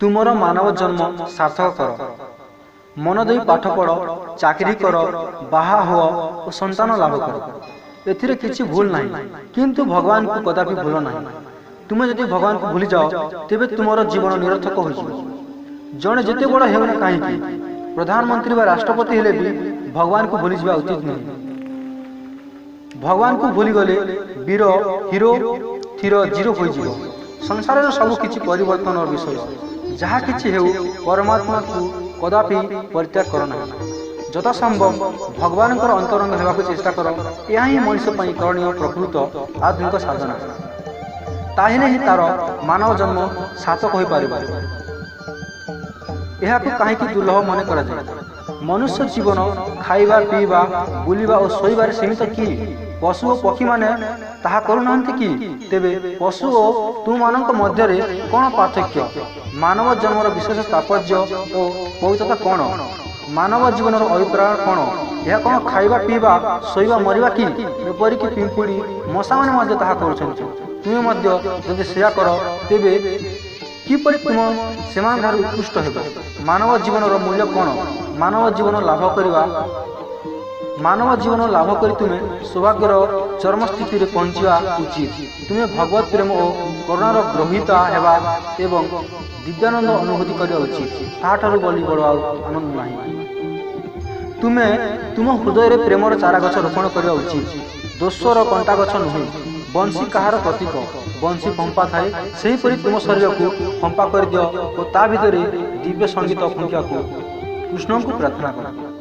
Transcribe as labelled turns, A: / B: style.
A: तुमर मानव जन्म सार्थक कर, मन दे पाठ पढ़, चाकरी कर, बाहा हो और संतान लाभ कर। एथिरे किछि भूल नहीं, किंतु भगवान को कदापि भूल नहीं। तुम जदि भगवान को भूली जाओ तेबे तुमर जीवन निरर्थक हो जड़े जिते बड़ हेउना कहीं प्रधानमंत्री व राष्ट्रपति हेले भी भगवान को भूली जावा उचित नहीं। भगवान को भूली गले वीर हीरो थीर जीरो हो संसार सब किछि परिवर्तन विषय जहाँ किछि हेउ परमात्मा को कदापि परित्याग करना। जथा संभव भगवान अंतरंग होगा चेष्टा कर। यह ही मनुष्य करणीय प्रकृत आधुनिक साधना। ताहिले ही तार मानव जन्म सार्थक हो पार। यह कहीं दुर्लभ मन कर। मनुष्य जीवन खाइबा पीवा बुलिबा और सोइबार सीमित कि पशु और पक्षी माने ताहा करूना कि तेबे पशु और तु मानक मध्य कौन पार्थक्य? मानव जन्मर विशेष तात्पर्य और पवित्रता कौन? मानव जीवन अभिप्राय कौन? यह कौन खाइबा पीवा सोइबा मरिबा कि एपरिक पिंपुड़ी मशा मैंने ताहा करुछन्ति। तुमे मध्य जदि सेया कर तेबे किपरि तुम सेमान ठारू उत्कृष्ट हेब? मानव जीवन मूल्य कौन? मानव जीवन लाभ करवा मानव जीवन लाभ कर तुमे सौभाग्यर चरम स्थिति रे पहुंचवा उचित। तुमे भगवत प्रेम और करुणार ग्रहिता हेबा एवं दिव्यानंद अनुभूति करवा उचित। ताठारू बलि बड़ आनंद नहीं। तुमे तुम हृदय रे प्रेमर चारा गछ रोपण करवा उचित। दोषर कंटा गछ नुहे। बंशी कहार प्रतीक? बंशी पंपा थाए सेहीपरि तुम शरीर को पंपा कर दियो और ता भितर दिव्य संगीत फुंकिया को कृष्ण को प्रार्थना कर।